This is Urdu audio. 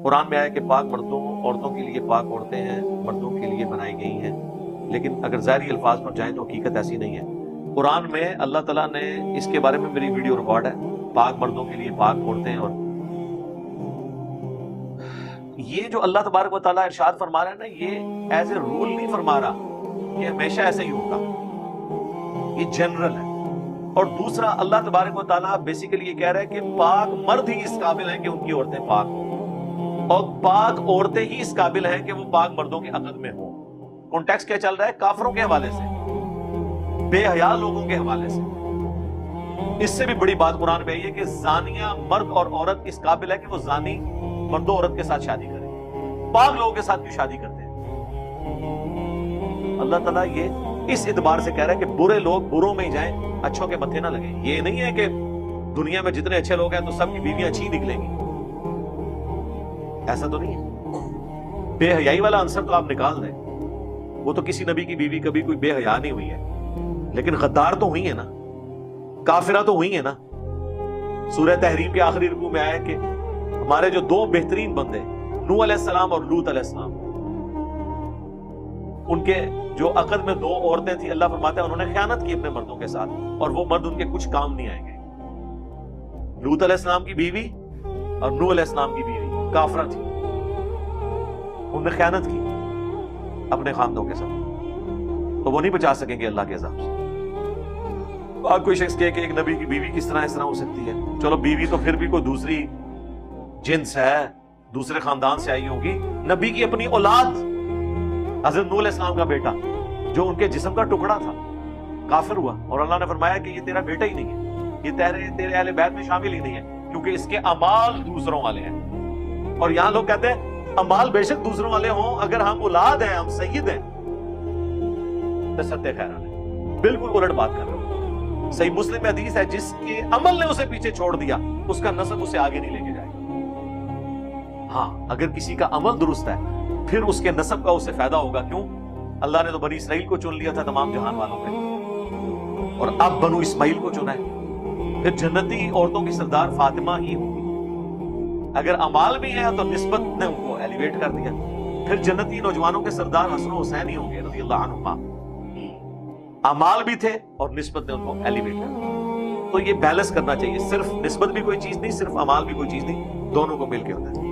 قرآن میں آیا کہ پاک مردوں عورتوں کے لیے پاک عورتیں ہیں مردوں کے لیے بنائی گئی ہیں، لیکن اگر ظاہری الفاظ پر جائیں تو حقیقت ایسی نہیں ہے۔ قرآن میں اللہ تعالیٰ نے اس کے بارے میں میری ویڈیو ریکارڈ ہے، پاک مردوں کے لیے پاک عورتیں، اور یہ جو اللہ تبارک و تعالیٰ ارشاد فرما رہا ہے نا، یہ ایز اے رول نہیں فرما رہا کہ ہمیشہ ایسے ہی ہوگا، یہ جنرل ہے۔ اور دوسرا، اللہ تبارک و تعالیٰ بیسیکلی یہ کہہ رہا ہے کہ پاک مرد ہی اس قابل ہیں کہ ان کی عورتیں پاک ہوں، اور پاک عورتیں ہی اس قابل ہیں کہ وہ پاک مردوں کے عقد میں ہوں۔ کانٹیکسٹ کیا چل رہا ہے؟ کافروں کے حوالے سے، بے حیا لوگوں کے حوالے سے۔ اس سے بھی بڑی بات قرآن میں یہ کہ زانیہ مرد اور عورت اس قابل ہے کہ وہ زانی مرد و عورت کے ساتھ شادی کریں، پاک لوگوں کے ساتھ کیوں شادی کرتے ہیں؟ اللہ تعالیٰ یہ اس اعتبار سے کہہ رہا ہے کہ برے لوگ بروں میں ہی جائیں، اچھوں کے متھے نہ لگیں۔ یہ نہیں ہے کہ دنیا میں جتنے اچھے لوگ ہیں تو سب کی بیویاں اچھی نکلیں گی، ایسا تو نہیں ہے۔ بے حیائی والا عنصر تو آپ نکال دیں، وہ تو کسی نبی کی بیوی کبھی کوئی بے حیا نہیں ہوئی ہے، لیکن غدار تو ہوئی ہے نا، کافرہ تو ہوئی ہے نا۔ سورہ تحریم کے آخری رکوع میں آیا کہ ہمارے جو دو بہترین بندے نوح علیہ السلام اور لوط علیہ السلام، ان کے جو عقد میں دو عورتیں تھیں، اللہ فرماتا ہے انہوں نے خیانت کی اپنے مردوں کے ساتھ، اور وہ مرد ان کے کچھ کام نہیں آئیں گے۔ لوط علیہ السلام کی بیوی اور نوح علیہ السلام کی بیوی کافرہ تھی، انہوں نے خیانت کی اپنے خاندوں کے ساتھ، تو وہ نہیں بچا سکیں گے اللہ کے عذاب سے۔ آپ کوئی شخص کہے کہ ایک نبی کی بیوی کس طرح اس طرح ہو سکتی ہے؟ چلو بیوی تو پھر بھی کوئی دوسری جنس ہے، دوسرے خاندان سے آئی ہوگی۔ نبی کی اپنی اولاد حضرت نوح علیہ السلام کا بیٹا جو ان کے جسم کا ٹکڑا تھا کافر ہوا، اور اللہ نے فرمایا کہ یہ تیرا بیٹا ہی نہیں ہے، یہ تیرے اہل بیت میں شامل ہی نہیں ہے، کیونکہ اس کے اعمال دوسروں والے ہیں۔ اور یہاں لوگ کہتے ہیں اعمال بے شک دوسروں والے ہوں، اگر ہم اولاد ہیں، ہم سید ہیں، تو ستہ خیران ہے۔ بالکل الٹ بات کر رہے ہو۔ صحیح مسلم میں حدیث ہے جس کے عمل نے اسے پیچھے چھوڑ دیا، اس کا نسب اسے آگے نہیں لے کے جائے گا۔ ہاں، اگر کسی کا عمل درست ہے پھر اس کے نسب کا اسے فائدہ ہوگا۔ کیوں؟ اللہ نے تو بنی اسرائیل کو چن لیا تھا تمام جہان والوں میں، اور اب بنو اسماعیل کو چنا ہے۔ پھر جنتی عورتوں کی سردار فاطمہ ہی ہوگی۔ اگر اعمال بھی ہیں تو نسبت نے ان کو ایلیویٹ کر دیا، پھر جنتی نوجوانوں کے سردار حسن و حسین ہی ہوں گے رضی اللہ عنہما۔ اعمال بھی تھے اور نسبت نے ان کو ایلیویٹ کر دیا۔ تو یہ بیلنس کرنا چاہیے، صرف نسبت بھی کوئی چیز نہیں، صرف اعمال بھی کوئی چیز نہیں، دونوں کو مل کے ہوتا ہے۔